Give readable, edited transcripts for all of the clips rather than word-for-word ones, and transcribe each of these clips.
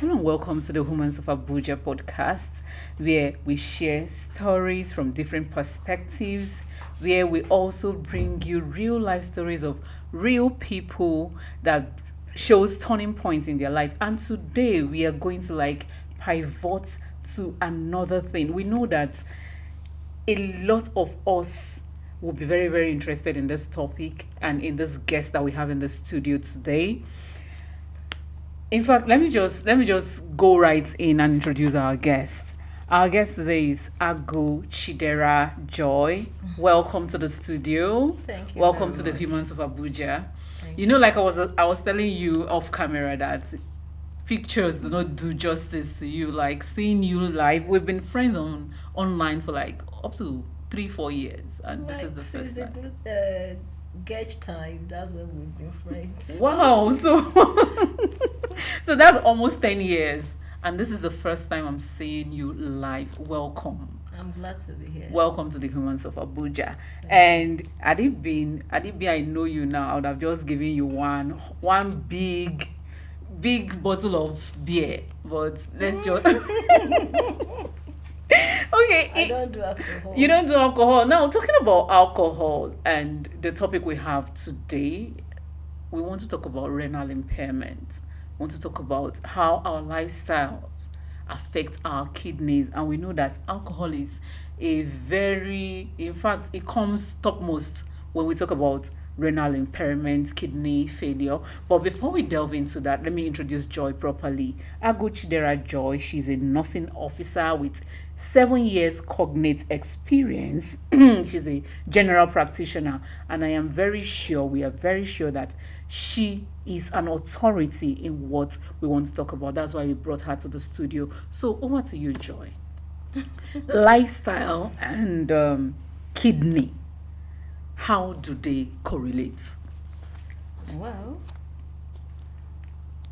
Hello and welcome to the Humans of Abuja podcast, where we share stories from different perspectives, where we also bring you real life stories of real people that shows turning points in their life. And today we are going to pivot to another thing. We know that a lot of us will be very, very interested in this topic and in this guest that we have in the studio today. In fact, let me just go right in and introduce our guest. Our guest today is Agu Chidera Joy. Welcome to the studio. Thank you. Welcome to very the much. Humans of Abuja. Thank You know, like I was telling you off camera that pictures do not do justice to you. Like seeing you live, we've been friends online for like up to 3-4 years, and this is the since first time. the Gage time, that's when we've been friends. Wow, so so that's almost 10 years, and this is the first time I'm seeing you live. Welcome. I'm glad to be here. Welcome to the Humans of Abuja. And had it been I know you now, I would have just given you one big bottle of beer. But let's just okay. I don't do alcohol. You don't do alcohol. Now, talking about alcohol and the topic we have today, we want to talk about renal impairment. We want to talk about how our lifestyles affect our kidneys. And we know that alcohol is in fact, it comes topmost when we talk about renal impairment, kidney failure. But before we delve into that, let me introduce Joy properly. Agu Chidera Joy, she's a nursing officer with 7 years cognate experience. She's a general practitioner, and we are very sure that she is an authority in what we want to talk about. That's why we brought her to the studio. So over to you, Joy. Lifestyle and kidney, how do they correlate? Well,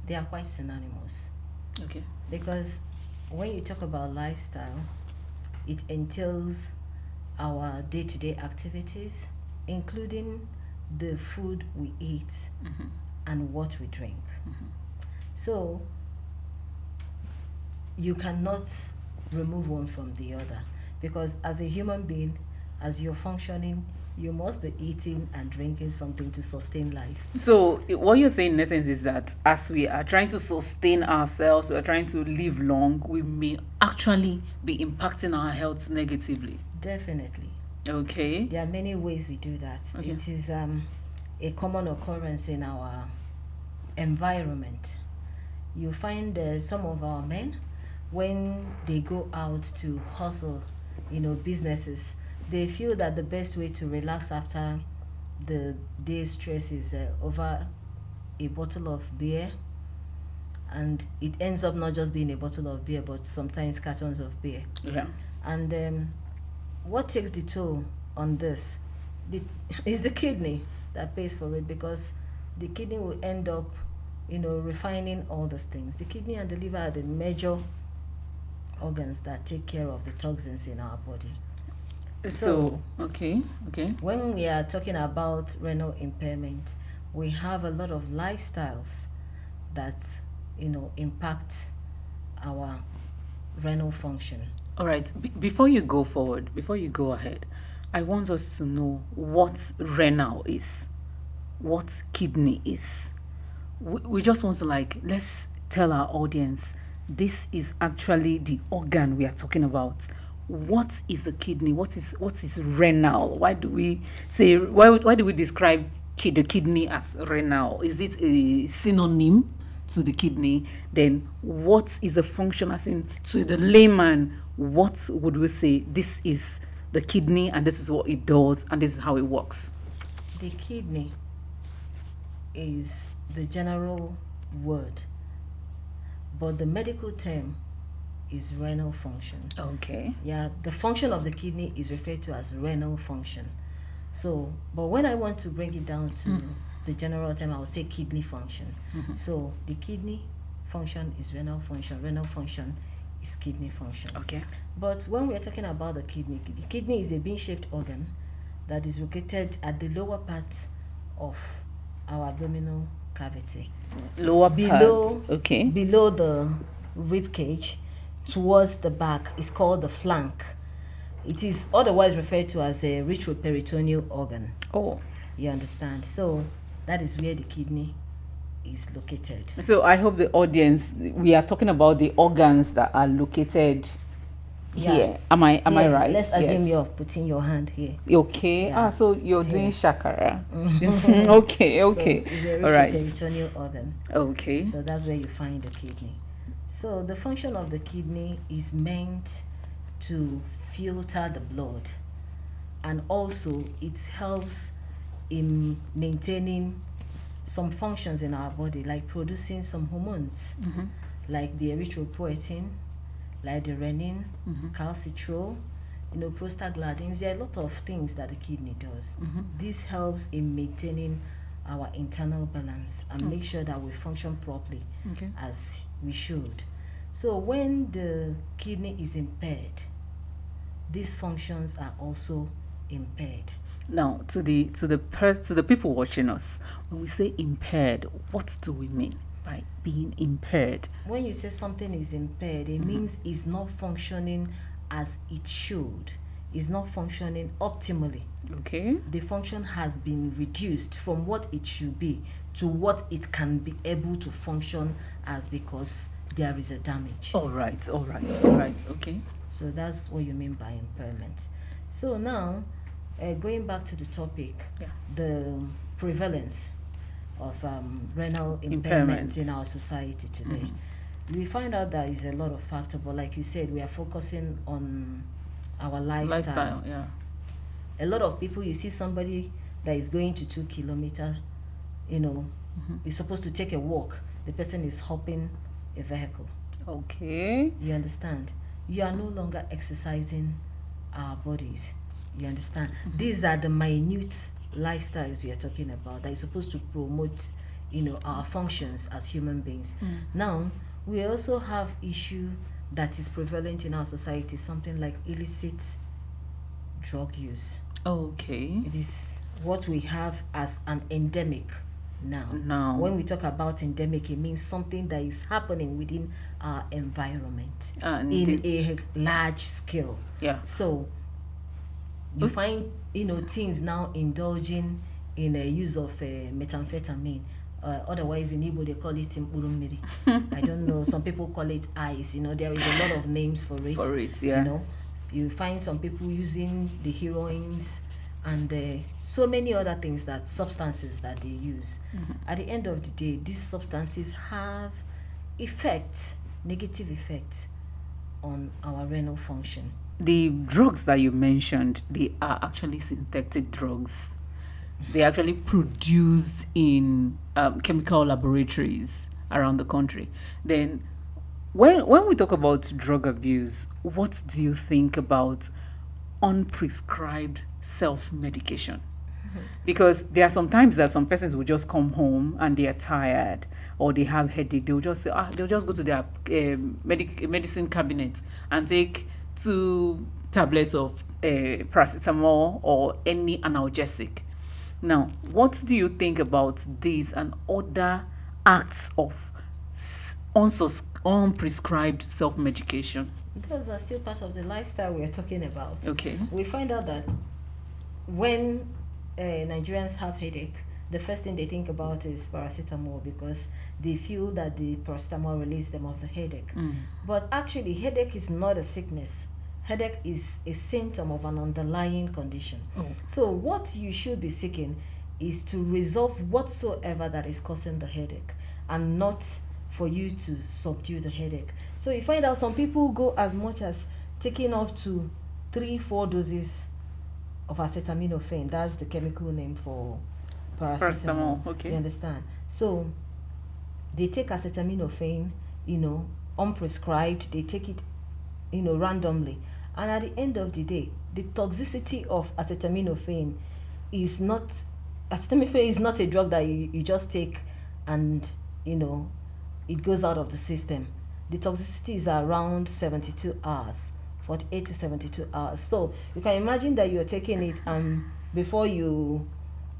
they are quite synonymous. Okay. Because when you talk about lifestyle, it entails our day-to-day activities, including the food we eat and what we drink. So you cannot remove one from the other, because as a human being, as you're functioning, you must be eating and drinking something to sustain life. So what you're saying in essence is that as we are trying to sustain ourselves, we are trying to live long, we may actually be impacting our health negatively. Definitely. Okay. There are many ways we do that. Okay. It is a common occurrence in our environment. You find some of our men, when they go out to hustle, businesses, they feel that the best way to relax after the day's stress is over a bottle of beer. And it ends up not just being a bottle of beer, but sometimes cartons of beer. Yeah. And what takes the toll on this is the kidney that pays for it, because the kidney will end up, refining all these things. The kidney and the liver are the major organs that take care of the toxins in our body. So okay. When we are talking about renal impairment, we have a lot of lifestyles that, impact our renal function. All right. Before you go forward, before you go ahead, I want us to know what renal is, what kidney is. We just want to let's tell our audience this is actually the organ we are talking about. What is the kidney? What is renal? Why do we describe the kidney as renal? Is it a synonym to the kidney? Then what is the function, as in to the layman? What would we say? This is the kidney, and this is what it does, and this is how it works. The kidney is the general word, but the medical term is renal function. Okay. Yeah, the function of the kidney is referred to as renal function. So, but when I want to bring it down to the general term, I will say kidney function. So the kidney function is renal function is kidney function. Okay. But when we are talking about the kidney is a bean-shaped organ that is located at the lower part of our abdominal cavity. Lower Below, part. Okay. below the rib cage towards the back is called the flank. It is otherwise referred to as a retroperitoneal organ. Oh. You understand? So that is where the kidney is located. So I hope the audience, we are talking about the organs that are located here. Am I right? Let's assume you're putting your hand here. Okay. Yeah. So you're doing shakara. Okay. So it's a All right. retroperitoneal organ. Okay. So that's where you find the kidney. So the function of the kidney is meant to filter the blood, and also it helps in maintaining some functions in our body, like producing some hormones, like the erythropoietin, like the renin, calcitrol, prostaglandins. There are a lot of things that the kidney does. This helps in maintaining our internal balance and make sure that we function properly as we should. So when the kidney is impaired, these functions are also impaired. Now, to the people watching us, when we say impaired, what do we mean by being impaired? When you say something is impaired, it means it's not functioning as it should. It's not functioning optimally. Okay. The function has been reduced from what it should be to what it can be able to function as, because there is a damage. All right. Okay. So that's what you mean by impairment. So now, going back to the topic, the prevalence of renal impairment in our society today, we find out there is a lot of factors, but like you said, we are focusing on our lifestyle. Yeah. A lot of people, you see somebody that is going to 2 kilometers, is supposed to take a walk. The person is hopping a vehicle. Okay. You understand? You are no longer exercising our bodies. You understand? These are the minute lifestyles we are talking about that is supposed to promote, our functions as human beings. Now, we also have issue that is prevalent in our society, something like illicit drug use. Okay. It is what we have as an endemic now. When we talk about endemic, it means something that is happening within our environment in a large scale. Yeah. So you find, teens now indulging in a use of methamphetamine. Otherwise, in Igbo, they call it mkpurumiri. I don't know. Some people call it ice. There is a lot of names for it. Yeah. You find some people using the heroines and so many other things, substances that they use. At the end of the day, these substances have negative effects on our renal function. The drugs that you mentioned, they are actually synthetic drugs. They actually produced in chemical laboratories around the country. Then, when we talk about drug abuse, what do you think about unprescribed self-medication? Because there are some times that some persons will just come home and they are tired or they have headache. They'll just say, they'll just go to their medicine cabinet and take 2 tablets of paracetamol or any analgesic. Now, what do you think about these and other acts of unprescribed self-medication? Those are still part of the lifestyle we are talking about. Okay. We find out that when Nigerians have headache, the first thing they think about is paracetamol, because they feel that the paracetamol relieves them of the headache. But actually, headache is not a sickness. Headache is a symptom of an underlying condition. So what you should be seeking is to resolve whatsoever that is causing the headache, and not for you to subdue the headache. So you find out some people go as much as taking up to 3-4 doses of acetaminophen. That's the chemical name for paracetamol. Okay. You understand? So they take acetaminophen, unprescribed. They take it, randomly. And at the end of the day, the toxicity of acetaminophen is not a drug that you just take and, it goes out of the system. The toxicity is around 72 hours, 48 to 72 hours. So you can imagine that you're taking it and before you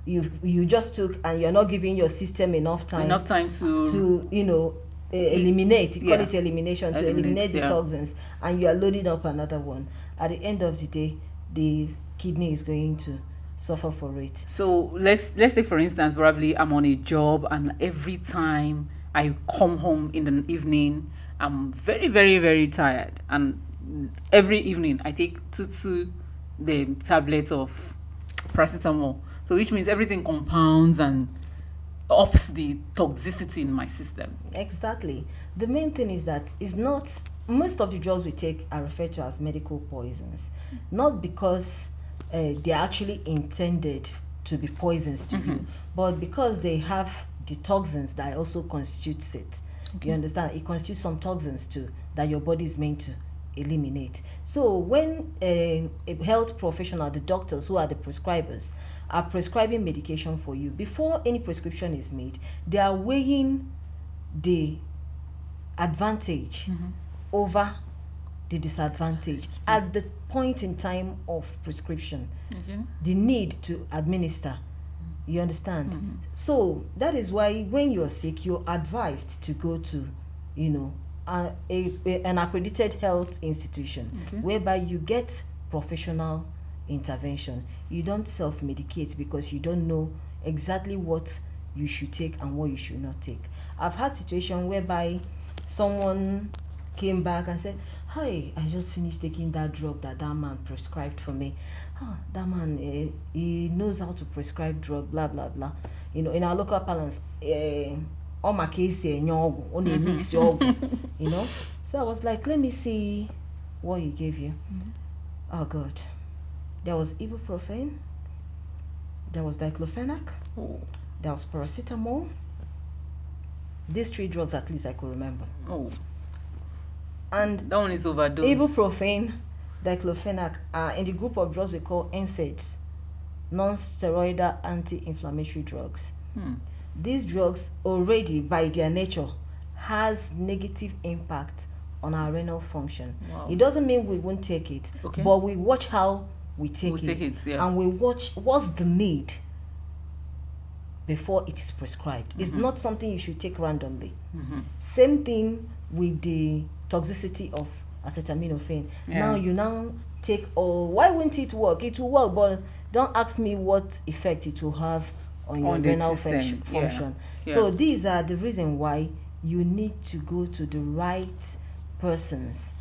just took, and you're not giving your system enough time to eliminate. You call Yeah. it elimination, to eliminate the yeah. toxins, and you are loading up another one. At the end of the day, the kidney is going to suffer for it. So let's take for instance, probably I'm on a job and every time I come home in the evening, I'm very, very, very tired, and every evening I take two the tablets of paracetamol. So which means everything compounds and ups the toxicity in my system. Exactly. The main thing is that it's not, most of the drugs we take are referred to as medical poisons, not because they're actually intended to be poisons to you, but because they have the toxins that also constitutes it. You understand? It constitutes some toxins too that your body is meant to eliminate. So when a health professional, the doctors who are the prescribers, are prescribing medication for you, before any prescription is made, they are weighing the advantage over the disadvantage at the point in time of prescription, the need to administer. You understand? So that is why when you're sick, you're advised to go to, an accredited health institution, whereby you get professional intervention. You don't self-medicate because you don't know exactly what you should take and what you should not take. I've had situations whereby someone came back and said, "Hi, I just finished taking that drug that man prescribed for me. That man, he knows how to prescribe drug, blah blah blah." In our local parlance, all my case on a mix So I was like, let me see what he gave you. Oh God. There was ibuprofen, there was diclofenac, there was paracetamol. These 3 drugs at least I could remember. And that one is overdose. Ibuprofen, diclofenac are in the group of drugs we call NSAIDs, non-steroidal anti-inflammatory drugs. These drugs already by their nature has negative impact on our renal function. It doesn't mean we won't take it, but we watch how we take it, and we watch what's the need before it is prescribed. It's not something you should take randomly. Same thing with the toxicity of acetaminophen. Now you take, why won't it work? It will work, but don't ask me what effect it will have on your renal function. So these are the reason why you need to go to the right persons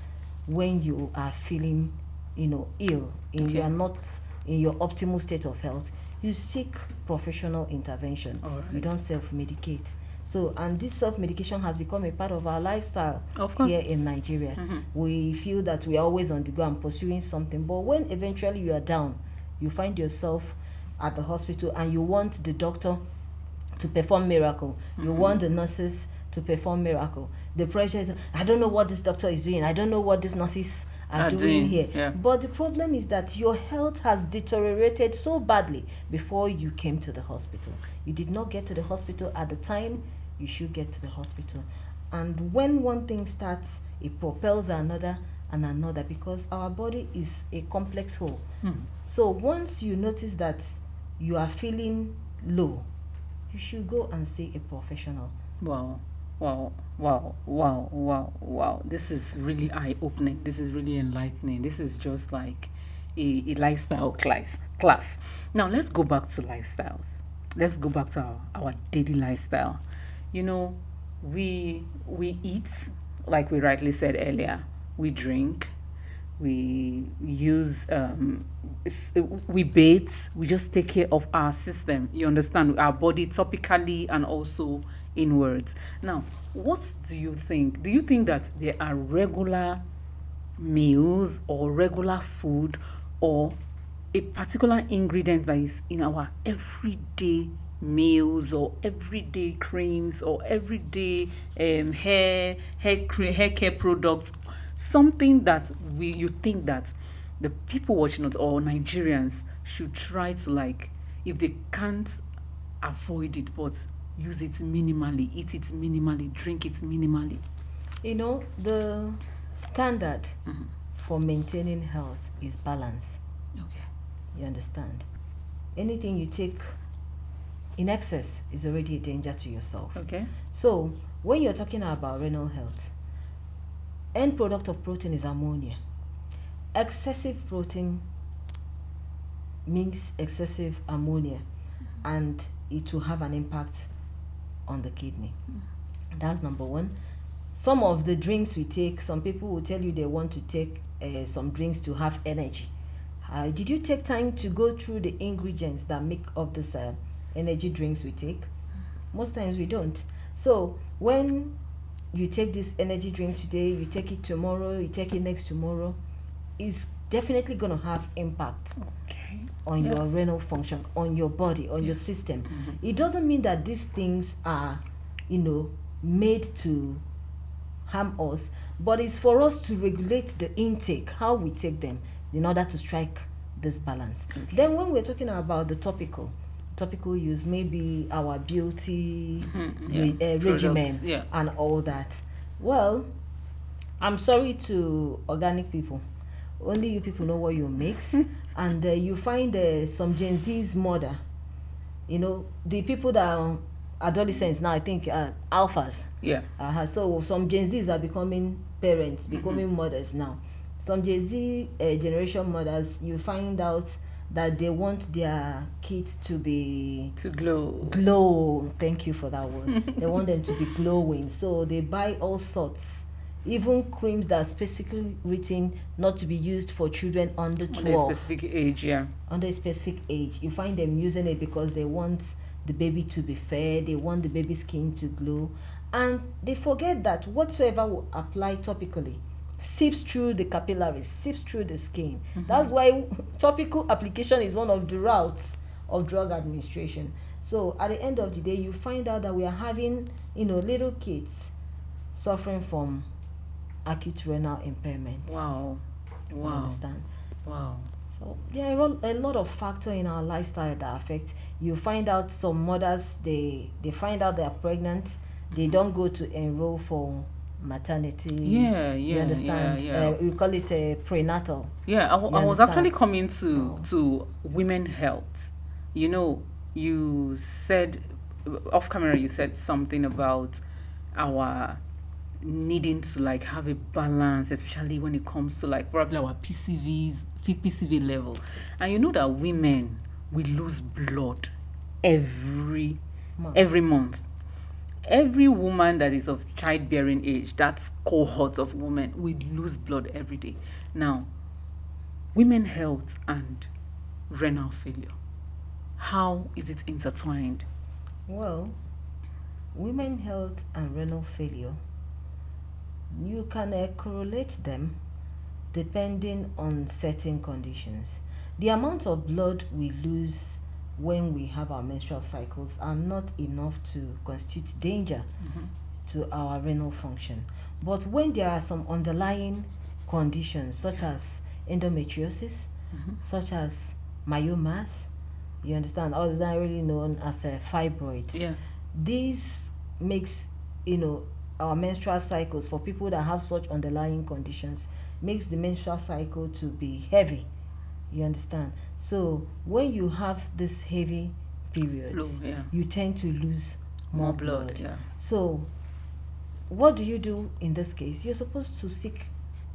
when you are feeling ill, you are not in your optimal state of health. You seek professional intervention. You don't self-medicate. So, and this self-medication has become a part of our lifestyle here in Nigeria. We feel that we are always on the go and pursuing something, but when eventually you are down, you find yourself at the hospital and you want the doctor to perform miracle. You want the nurses to perform miracle. The pressure is, I don't know what this doctor is doing. I don't know what these nurses are doing here. But the problem is that your health has deteriorated so badly before you came to the hospital. You did not get to the hospital at the time you should get to the hospital. And when one thing starts, it propels another and another, because our body is a complex whole. So once you notice that you are feeling low, you should go and see a professional. Wow. This is really eye-opening. This is really enlightening. This is just like a lifestyle class. Now let's go back to lifestyles. Let's go back to our daily lifestyle. We eat, like we rightly said earlier. We drink, we use, we bathe, we just take care of our system. You understand? Our body topically and also inwards. Now, what do you think? Do you think that there are regular meals or regular food or a particular ingredient that is in our everyday meals or everyday creams or everyday hair care products, something that you think that the people watching it or Nigerians should try to, like, if they can't avoid it, but use it minimally, eat it minimally, drink it minimally? The standard for maintaining health is balance. You understand? Anything you take in excess is already a danger to yourself. Okay. So when you're talking about renal health, end product of protein is ammonia. Excessive protein means excessive ammonia, and it will have an impact on the kidney. That's number one. Some of the drinks we take, some people will tell you they want to take some drinks to have energy. Did you take time to go through the ingredients that make up this energy drinks we take? Most times we don't. So when you take this energy drink today, you take it tomorrow, you take it next tomorrow, it's definitely going to have impact on your renal function, on your body, on your system. It doesn't mean that these things are, made to harm us, but it's for us to regulate the intake, how we take them, in order to strike this balance. Then when we're talking about the topical use, maybe our beauty regimen and all that. Well, I'm sorry to organic people. Only you people know what you mix. And you find some Gen Z's mother, the people that are adolescents now, I think alphas. Yeah. So some Gen Z's are becoming parents, becoming mothers now. Some Gen Z generation mothers, you find out that they want their kids to glow. Thank you for that word. They want them to be glowing, so they buy all sorts, even creams that are specifically written not to be used for children under 12. Under a specific age, Under a specific age. You find them using it because they want the baby to be fair, they want the baby's skin to glow, and they forget that whatsoever will apply topically seeps through the capillaries, seeps through the skin. That's why topical application is one of the routes of drug administration. So at the end of the day, you find out that we are having, little kids suffering from acute renal impairment. Wow. You understand? Wow. So there are a lot of factors in our lifestyle that affect. You find out some mothers, they find out they are pregnant, they don't go to enroll for maternity. You understand? We call it a prenatal. I was actually coming to women health. You said off camera, you said something about our needing to have a balance, especially when it comes to probably our PCV level. And you know that women, we lose blood every month. Every woman that is of childbearing age, that's cohort of women, we lose blood every day. Now, women health and renal failure, how is it intertwined? Well, women health and renal failure, you can correlate them depending on certain conditions. The amount of blood we lose when we have our menstrual cycles are not enough to constitute danger to our renal function. But when there are some underlying conditions such as endometriosis, such as myomas, you understand, ordinarily known as fibroids, this makes our menstrual cycles, for people that have such underlying conditions, makes the menstrual cycle to be heavy. You understand? So when you have this heavy periods, you tend to lose more blood. So what do you do in this case? You're supposed to seek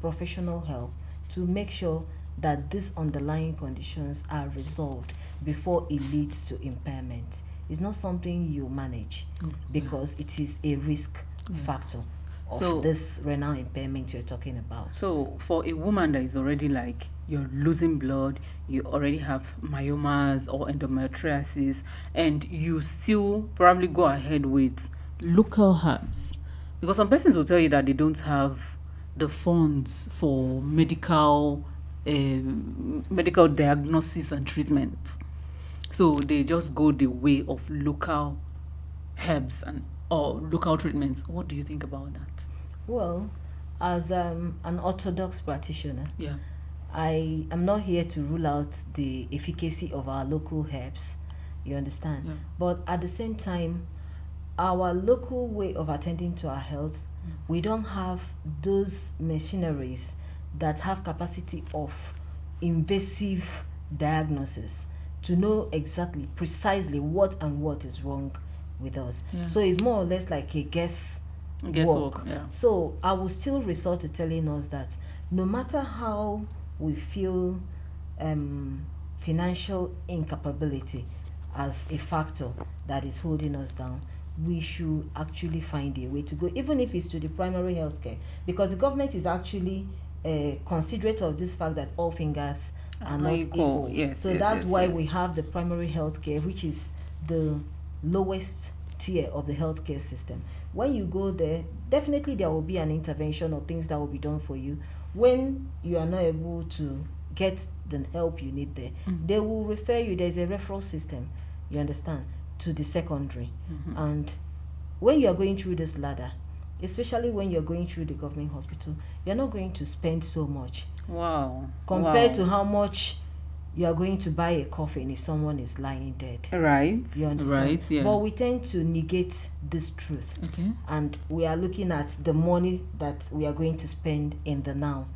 professional help to make sure that these underlying conditions are resolved before it leads to impairment. It's not something you manage because it is a risk factor of this renal impairment you're talking about. So for a woman that is already you're losing blood, you already have myomas or endometriosis, and you still probably go ahead with local herbs, because some persons will tell you that they don't have the funds for medical diagnosis and treatment, so they just go the way of local herbs or local treatments. What do you think about that? Well, as an orthodox practitioner, I am not here to rule out the efficacy of our local herbs, you understand? But at the same time, our local way of attending to our health, we don't have those machineries that have capacity of invasive diagnosis to know precisely what is wrong with us. So it's more or less like a guess Guesswork, yeah. So I will still resort to telling us that no matter how we feel financial incapability as a factor that is holding us down, we should actually find a way to go, even if it's to the primary health care, because the government is actually considerate of this fact that all fingers are not equal. Yes, so yes, that's yes, why yes. we have the primary health care, which is the lowest tier of the healthcare system. When you go there, definitely there will be an intervention or things that will be done for you. When you are not able to get the help you need there, they will refer you. There's a referral system, you understand, to the secondary. And when you are going through this ladder, especially when you're going through the government hospital, you're not going to spend so much. Wow. Compared to how much you are going to buy a coffin if someone is lying dead. Right. You understand? Right, yeah. But we tend to negate this truth. Okay. And we are looking at the money that we are going to spend in the now.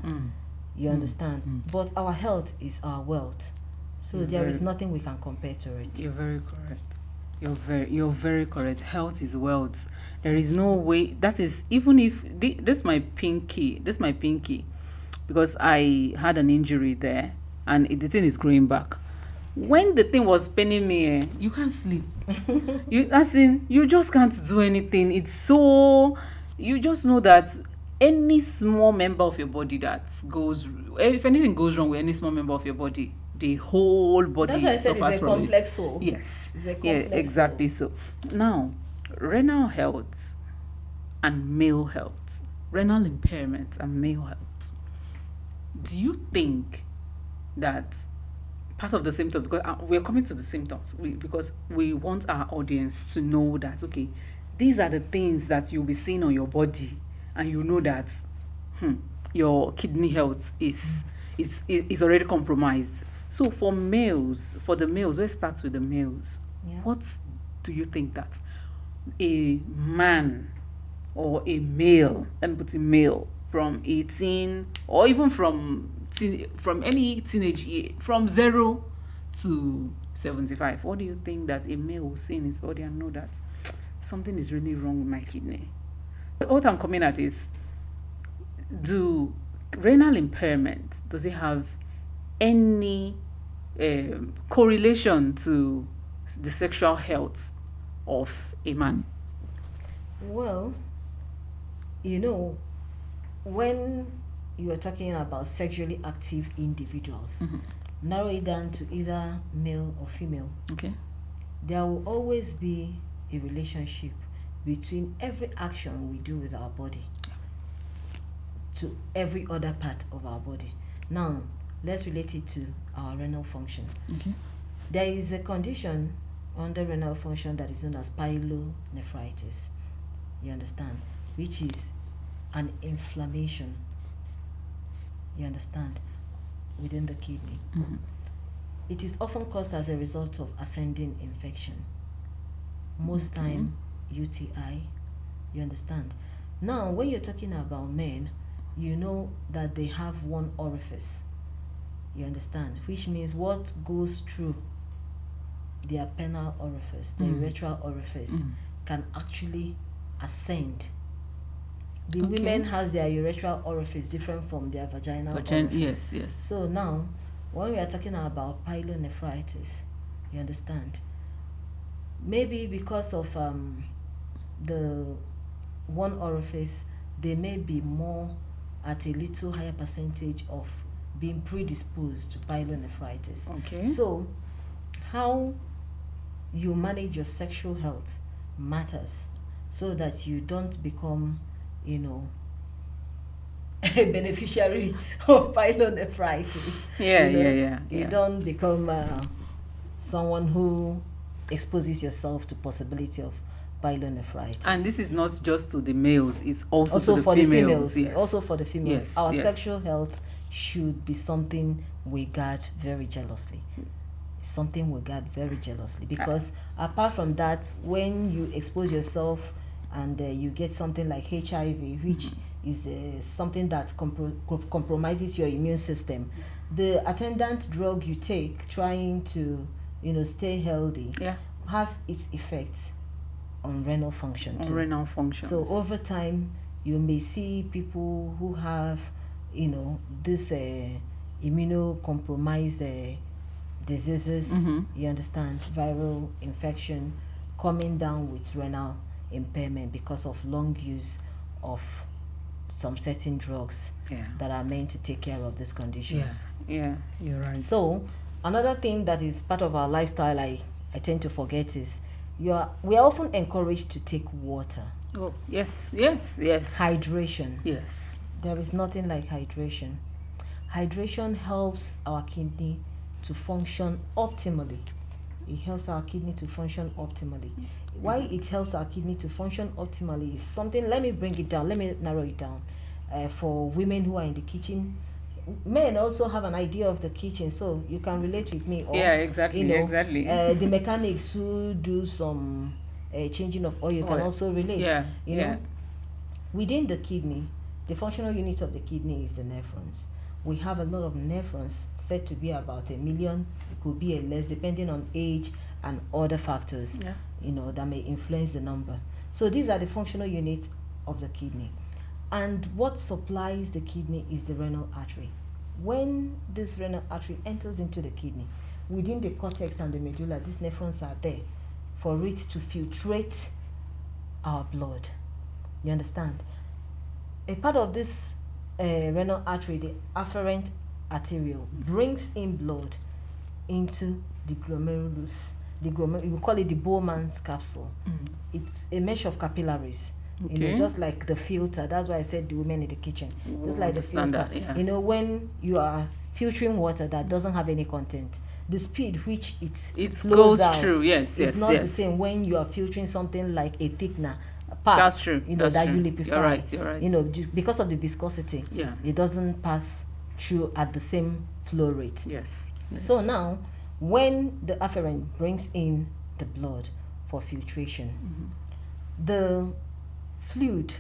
You understand? But our health is our wealth. So there is nothing we can compare to it. You're very correct. You're very correct. Health is wealth. There is no way. That is, even if this my pinky, because I had an injury there, and the thing is growing back. When the thing was paining me, you can't sleep. You just can't do anything. It's so, you just know that any small member of your body that goes, if anything goes wrong with any small member of your body, the whole body That's why I said suffers it's a from complex it. whole. Yes. It's a Yeah, complex exactly. So now, renal health and male health, renal impairment and male health. Do you think that part of the symptoms, because we're coming to the symptoms, because we want our audience to know that, okay, these are the things that you'll be seeing on your body, and you know that your kidney health is already compromised. So for the males, let's start with the males. Yeah. What do you think that a man or a male, let me put it male, from 18 or even from any teenage year, from 0 to 75, what do you think that a male will see in his body and know that something is really wrong with my kidney? What I'm coming at is, do renal impairment, does it have any correlation to the sexual health of a man? Well, when you are talking about sexually active individuals, narrow it down to either male or female. Okay. There will always be a relationship between every action we do with our body to every other part of our body. Now, let's relate it to our renal function. Okay. There is a condition under renal function that is known as pyelonephritis. You understand? Which is an inflammation. You understand? Within the kidney. It is often caused as a result of ascending infection. Most time UTI. You understand? Now, when you're talking about men, you know that they have one orifice. You understand? Which means what goes through their penile orifice, the urethral orifice, can actually ascend. The women has their urethral orifice different from their vaginal orifice. Yes. So now, when we are talking about pyelonephritis, you understand? Maybe because of the one orifice, they may be more at a little higher percentage of being predisposed to pyelonephritis. Okay. So, how you manage your sexual health matters, so that you don't become, a beneficiary of pyelonephritis. You don't become someone who exposes yourself to possibility of pyelonephritis. And this is not just to the males, it's also to the for females. the females. Yes. Also for the females. Yes, Our yes. sexual health should be something we guard very jealously. Something we guard very jealously, because apart from that, when you expose yourself and you get something like HIV, which is something that compromises your immune system, the attendant drug you take trying to stay healthy has its effects on renal function On too. renal functions. So over time, you may see people who have, this immunocompromised diseases. You understand, viral infection, coming down with renal impairment because of long use of some certain drugs that are meant to take care of these conditions. Yeah, you're right. So another thing that is part of our lifestyle I tend to forget is we are often encouraged to take water. Oh, yes. Hydration. Yes. There is nothing like hydration. Hydration helps our kidney to function optimally. It helps our kidney to function optimally. Why it helps our kidney to function optimally is something, let me bring it down, let me narrow it down. For women who are in the kitchen, men also have an idea of the kitchen, so you can relate with me. Or, exactly. The mechanics who do some changing of oil can also relate. Within the kidney, the functional unit of the kidney is the nephrons. We have a lot of nephrons, said to be about 1 million. It could be a less, depending on age and other factors, that may influence the number. So these are the functional units of the kidney. And what supplies the kidney is the renal artery. When this renal artery enters into the kidney, within the cortex and the medulla, these nephrons are there for it to filtrate our blood. You understand? A part of this renal artery, the afferent arteriole, brings in blood into the glomerulus. We call it the Bowman's capsule. It's a mesh of capillaries. Just like the filter. That's why I said the women in the kitchen. Just like the filter. That, when you are filtering water that doesn't have any content, the speed which it flows out through. It's not the same when you are filtering something like a thickener. That's true. That you liquefy. You're right. Because of the viscosity, it doesn't pass through at the same flow rate. Yes. So now, when the afferent brings in the blood for filtration, the fluid,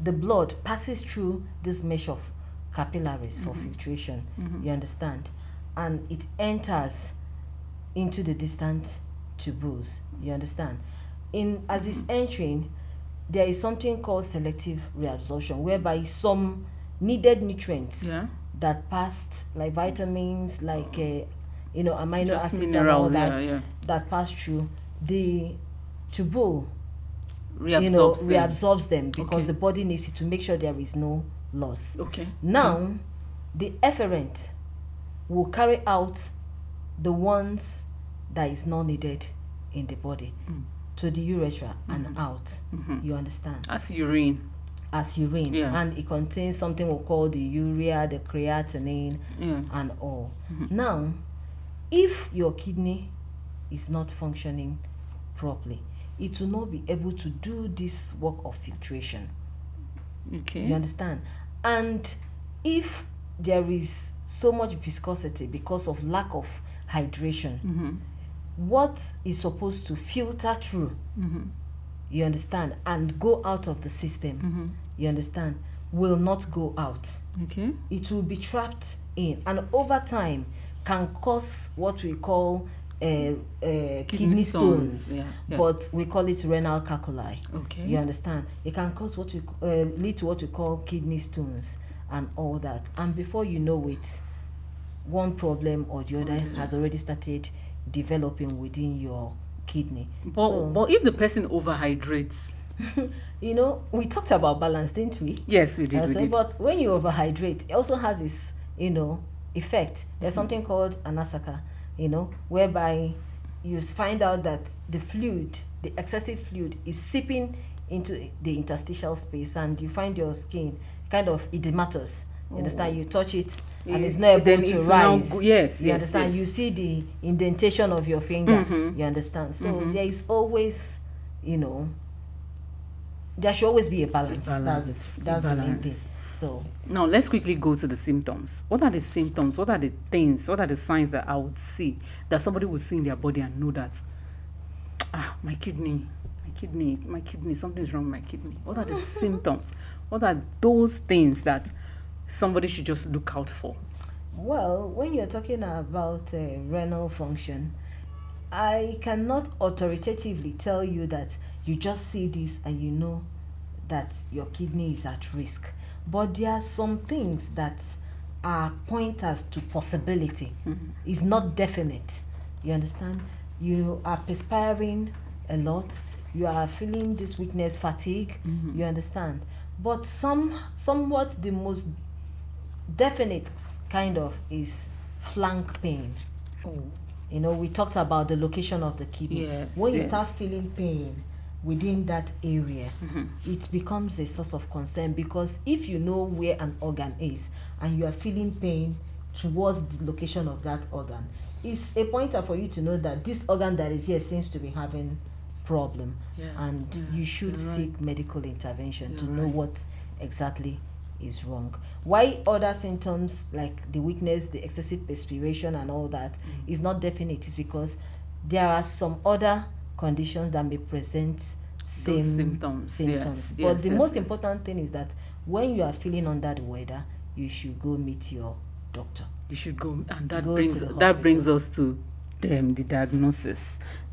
the blood passes through this mesh of capillaries for filtration. You understand? And it enters into the distant tubules. You understand? As it's entering, there is something called selective reabsorption, whereby some needed nutrients that passed, like vitamins, like amino acids and all that, that pass through the tubule, reabsorbs them because the body needs it to make sure there is no loss. Now, the efferent will carry out the ones that is not needed in the body to the urethra and out. You understand? As urine. And it contains something we call the urea, the creatinine, and all. Now, if your kidney is not functioning properly, it will not be able to do this work of filtration. You understand? And if there is so much viscosity because of lack of hydration, what is supposed to filter through, you understand, and go out of the system, you understand, will not go out. It will be trapped in, and over time can cause what we call kidney stones, but we call it renal calculi. You understand? It can cause what we lead to what we call kidney stones and all that, and before you know it, one problem or the other has already started developing within your kidney. But if the person overhydrates, we talked about balance, didn't we? Yes, we did. But when you overhydrate, it also has its effect. There's something called anasaka, whereby you find out that the excessive fluid is seeping into the interstitial space, and you find your skin kind of edematous. You understand? You touch it and it's not able to rise. You understand? You see the indentation of your finger. You understand? So there is always, there should always be a balance. That's the main thing. So now let's quickly go to the symptoms. What are the symptoms? What are the things? What are the signs that I would see that somebody will see in their body and know that my kidney, something's wrong with my kidney? What are the symptoms? What are those things that somebody should just look out for? Well, when you're talking about renal function, I cannot authoritatively tell you that you just see this and you know that your kidney is at risk. But there are some things that are pointers to possibility. It's not definite. You understand? You are perspiring a lot. You are feeling this weakness, fatigue. You understand? But somewhat the most definite kind of is flank pain. Oh. You know, we talked about the location of the kidney. Yes, when you yes. start feeling pain within that area, it becomes a source of concern, because if you know where an organ is and you are feeling pain towards the location of that organ, it's a pointer for you to know that this organ that is here seems to be having problem, and you should seek medical intervention to know what exactly is wrong. Why other symptoms like the weakness, the excessive perspiration and all that is not definite is because there are some other conditions that may present same symptoms. Yes, but the most yes. important thing is that when you are feeling under the weather, you should go meet your doctor. You should go, and that Go brings to the that brings hospital. us to the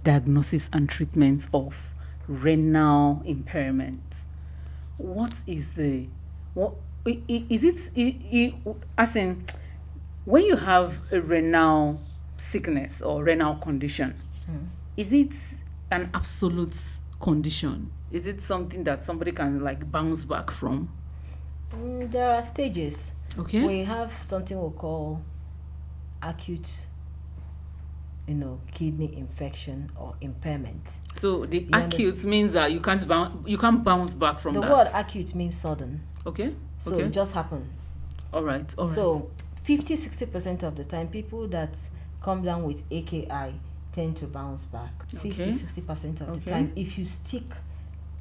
diagnosis and treatments of renal impairment. What is the what is it as in, when you have a renal sickness or renal condition, is it an absolute condition? Is it something that somebody can like bounce back from? There are stages. Okay. We have something we call acute, kidney infection or impairment. So the You acute means that you can't bounce back from The that. word acute means sudden. Okay. So okay. it just happened. All right. So 50-60% of the time, people that come down with AKI tend to bounce back. Okay. 50-60% of the time, if you stick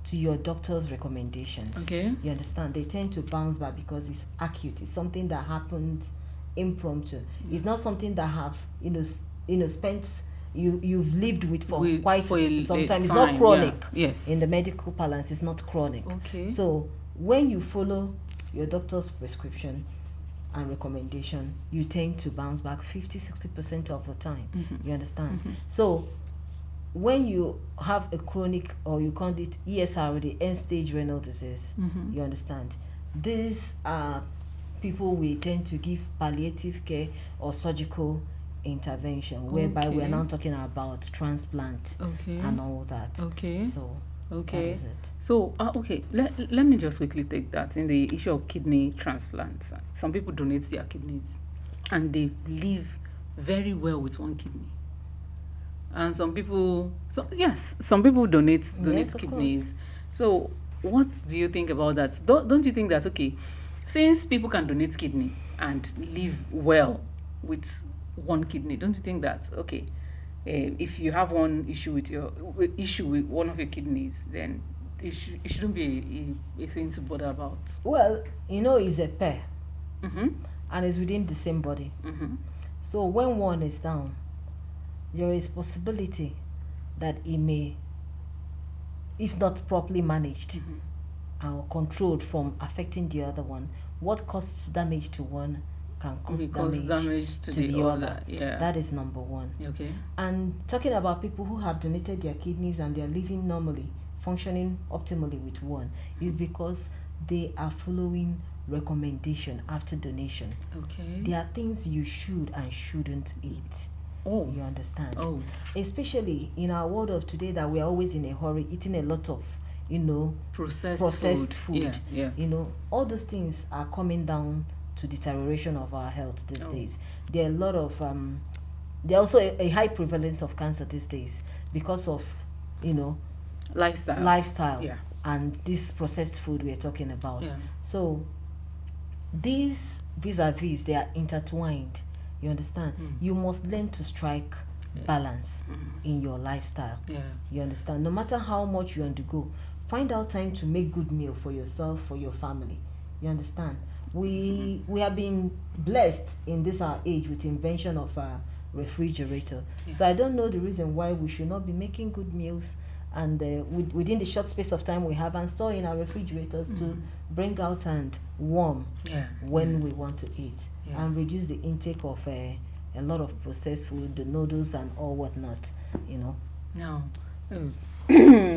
to your doctor's recommendations, Okay. you understand, they tend to bounce back because it's acute. It's something that happened impromptu. It's not something that have spent you've lived with for quite some time. It's not chronic. Yes. In the medical balance, it's not chronic. Okay. So when you follow your doctor's prescription and recommendation, you tend to bounce back 50-60% of the time. You understand? So when you have a chronic, or you call it ESR, the end stage renal disease, you understand, these are people we tend to give palliative care or surgical intervention, whereby we are now talking about transplant and all that. Okay. So that is it. So let me just quickly take that in the issue of kidney transplants. Some people donate their kidneys and they live very well with one kidney. And some people donate Yes, of kidneys. So what do you think about that? Don't you think that, okay, since people can donate kidney and live well with one kidney, don't you think that, okay, if you have one issue with one of your kidneys, then it shouldn't be a thing to bother about? Well, it's a pair, and it's within the same body. So when one is down, there is possibility that it may, if not properly managed or controlled from affecting the other one, what causes damage to one can cause damage to the other. Yeah. That is number one. Okay. And talking about people who have donated their kidneys and they're living normally, functioning optimally with one, is because they are following recommendation after donation. Okay. There are things you should and shouldn't eat. Oh. You understand? Oh. Especially in our world of today, that we are always in a hurry, eating a lot of, processed food. Yeah. All those things are coming down to deterioration of our health these days. There are a lot of there are also a high prevalence of cancer these days because of lifestyle and this processed food we're talking about. So these vis-a-vis, they are intertwined. You understand? You must learn to strike balance in your lifestyle. You understand? No matter how much you undergo, find out time to make good meal for yourself, for your family. You understand? We have been blessed in this our age with invention of a refrigerator. So I don't know the reason why we should not be making good meals and within the short space of time we have, and store in our refrigerators to bring out and warm when we want to eat, and reduce the intake of a lot of processed food, the noodles and all whatnot. Now,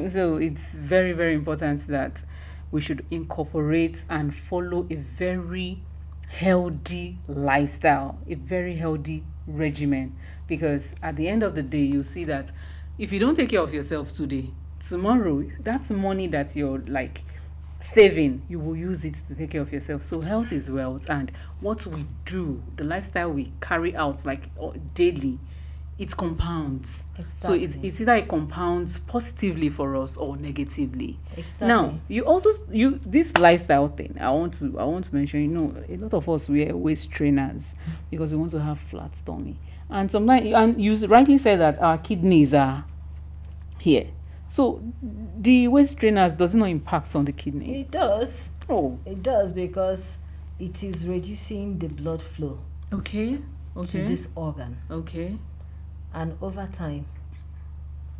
So it's very, very important that we should incorporate and follow a very healthy lifestyle, a very healthy regimen. Because at the end of the day, you see that if you don't take care of yourself today, tomorrow, that's money that you're like saving, you will use it to take care of yourself. So health is wealth, and what we do, the lifestyle we carry out like daily, it compounds. So it's either it compounds positively for us or negatively. Exactly. Now you also this lifestyle thing, I want to mention, a lot of us wear waist trainers because we want to have flat tummy, and sometimes, and you rightly said that our kidneys are here. So the waist trainers does not impact on the kidney. It does. Oh, It does, because it is reducing the blood flow okay. to this organ. Okay. And over time,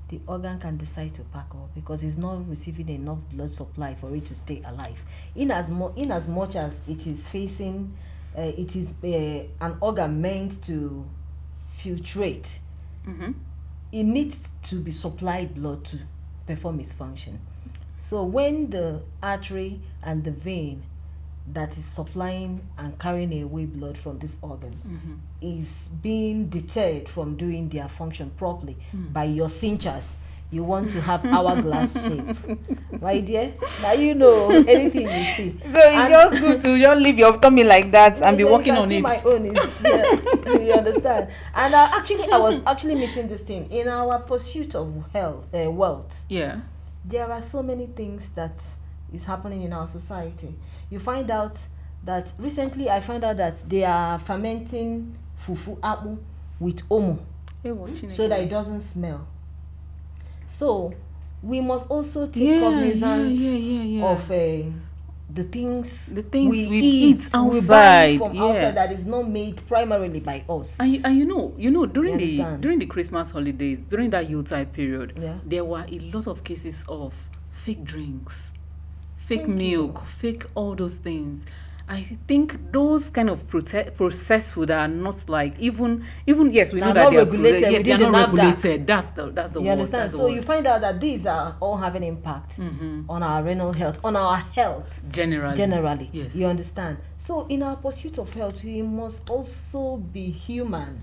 the organ can decide to pack up because it's not receiving enough blood supply for it to stay alive. In as much as it is facing, it is an organ meant to filtrate. Mm-hmm. It needs to be supplied blood to perform its function. So when the artery and the vein that is supplying and carrying away blood from this organ is being deterred from doing their function properly by your cinchers, you want to have hourglass shape, right there? Now you know anything you see. So it's just good to just leave your tummy like that and be working on it. My own is you understand. And I was actually missing this thing in our pursuit of wealth. Yeah. There are so many things that is happening in our society. You find out that recently I found out that they are fermenting fufu abu with omo so that it doesn't smell. So we must also take cognizance of the things we eat outside, we buy from outside that is not made primarily by us. And during the Christmas holidays, during that Yuletide period, there were a lot of cases of fake drinks, fake milk, fake all those things. I think those kind of processed food are not like even yes, we know that they are regulated. Yes, they are not regulated. That's the word. You understand? So you find out that these are all having impact on our renal health, on our health generally. Yes. You understand? So in our pursuit of health, we must also be human.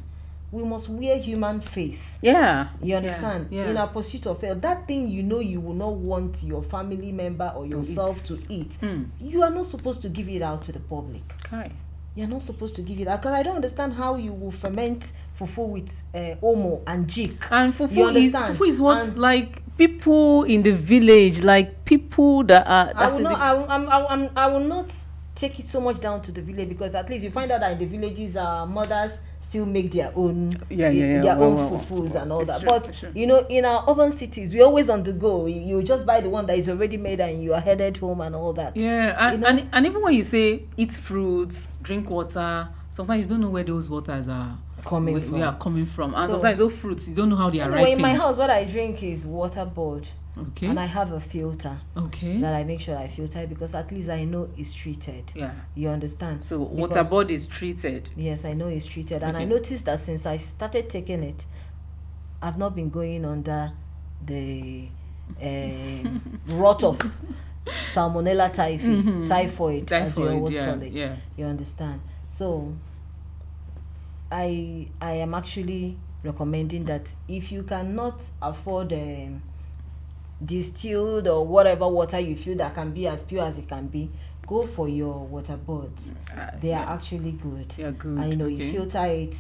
We must wear human face. Yeah. You understand? In our pursuit of health, that thing you will not want your family member or yourself to eat. You are not supposed to give it out to the public. Okay. You're not supposed to give it out, because I don't understand how you will ferment fufu with omo and jik. And fufu is what like people in the village, like people that are. I will not take it so much down to the village, because at least you find out that in the villages, mothers still make their own fufus and all that. But in our urban cities, we're always on the go. You just buy the one that is already made and you are headed home and all that. And even when you say eat fruits, drink water, sometimes you don't know where those waters are coming from. And sometimes those fruits, you don't know how they are ripened. In my house, what I drink is water board. Okay. And I have a filter. Okay. That I make sure I filter it, because at least I know it's treated. Yeah. You understand? So waterboard is treated. Yes, I know it's treated. And I noticed that since I started taking it, I've not been going under the rot of salmonella typhoid, as we always call it. Yeah. You understand? So I am actually recommending that if you cannot afford distilled or whatever water you feel that can be as pure as it can be, go for your water boards. They are actually good. They are good. And you filter it.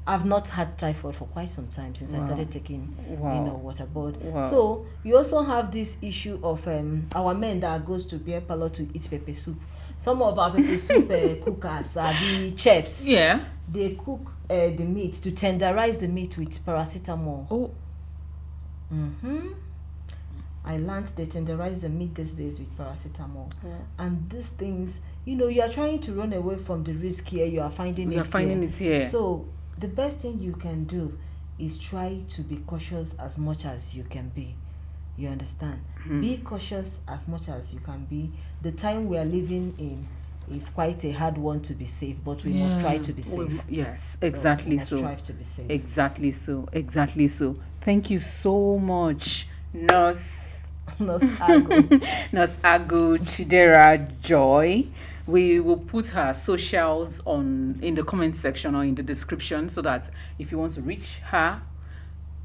I've not had typhoid for quite some time since I started taking water board. So you also have this issue of our men that goes to beer parlor to eat pepper soup. Some of our pepper soup cookers are the chefs. Yeah. They cook the meat to tenderize the meat with paracetamol. Oh. I learned they tenderize the meat these days with paracetamol. And these things, you are trying to run away from the risk here. You are finding it here. So the best thing you can do is try to be cautious as much as you can be. You understand? Be cautious as much as you can be. The time we are living in is quite a hard one to be safe, but we must try to be safe. Yes, exactly. So we must strive to be safe. Exactly so. Thank you so much, Nurse. Nurse Agu. Nurse Agu Chidera Joy. We will put her socials in the comment section or in the description, so that if you want to reach her,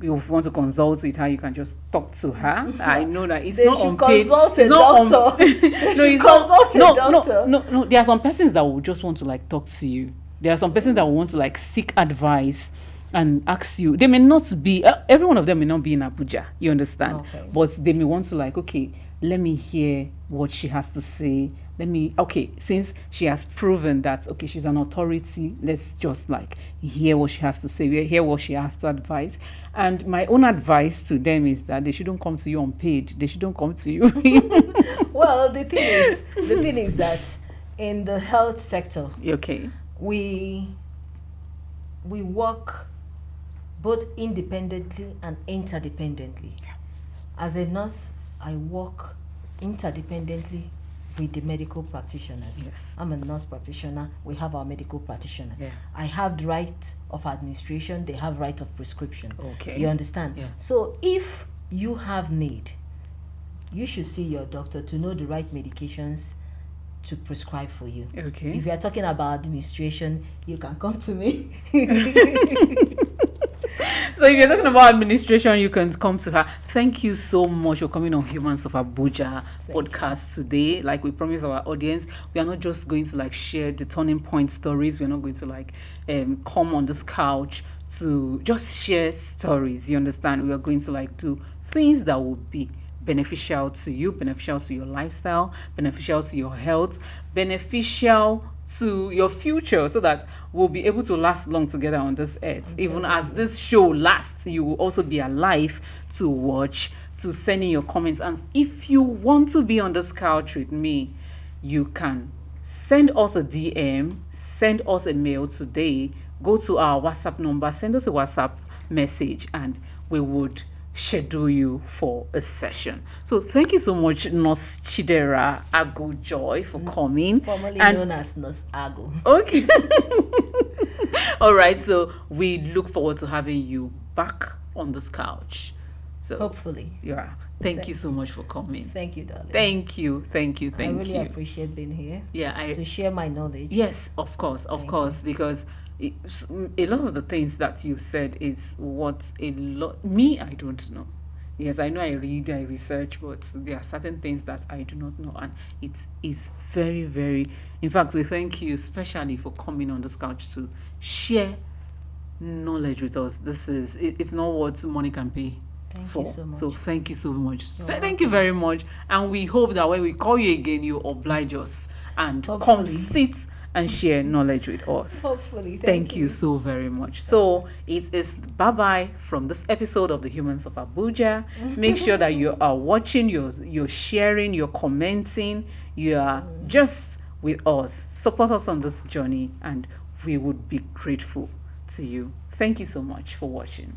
you want to consult with her, you can just talk to her. I know that it's They not should unpaid. consult a It's not doctor. They should it's consult a no, doctor. no. There are some persons that will just want to like talk to you. There are some persons that will want to like seek advice and ask you. They may not be every one of them may not be in Abuja. You understand? Okay. But they may want to like, okay, let me hear what she has to say. Since she has proven that, okay, she's an authority, let's just like hear what she has to say, hear what she has to advise. And my own advice to them is that they shouldn't come to you unpaid. They shouldn't come to you. Well, the thing is that in the health sector, Okay. we work both independently and interdependently. As a nurse, I work interdependently with the medical practitioners. Yes. I'm a nurse practitioner. We have our medical practitioner. Yeah. I have the right of administration. They have right of prescription. Okay. You understand? Yeah. So if you have need, you should see your doctor to know the right medications to prescribe for you. Okay. If you are talking about administration, you can come to me. So if you're talking about administration, you can come to her. Thank you so much for coming on Humans of Abuja podcast today. Like we promised our audience, we are not just going to like share the turning point stories. We're not going to like come on this couch to just share stories. You understand? We are going to like do things that will be beneficial to you, beneficial to your lifestyle, beneficial to your health, beneficial to your future, so that we'll be able to last long together on this earth. Even as this show lasts, you will also be alive to watch, to send in your comments. And if you want to be on this couch with me, you can send us a DM, send us a mail today, go to our WhatsApp number, send us a WhatsApp message, and we would schedule you for a session. So thank you so much, Nurse Chidera Agu Joy, for coming. Formerly known as Nurse Agu. Okay. All right. So we look forward to having you back on this couch. So Hopefully. yeah. Thank you so much for coming. Thank you, darling. Thank you. I really appreciate being here. Yeah. To share my knowledge. Yes, of course, because a lot of the things that you said is what me, I don't know. Yes, I know I read, I research, but there are certain things that I do not know, and it is very, very. In fact, we thank you especially for coming on this couch to share knowledge with us. It's not what money can pay. Thank for. you so much. So thank you so much. Thank you very much, and we hope that when we call you again, you oblige us and come sit and share knowledge with us. Hopefully. Thank you so very much. So it is bye-bye from this episode of the Humans of Abuja. Make sure that you are watching, you're sharing, you're commenting, you are just with us. Support us on this journey, and we would be grateful to you. Thank you so much for watching.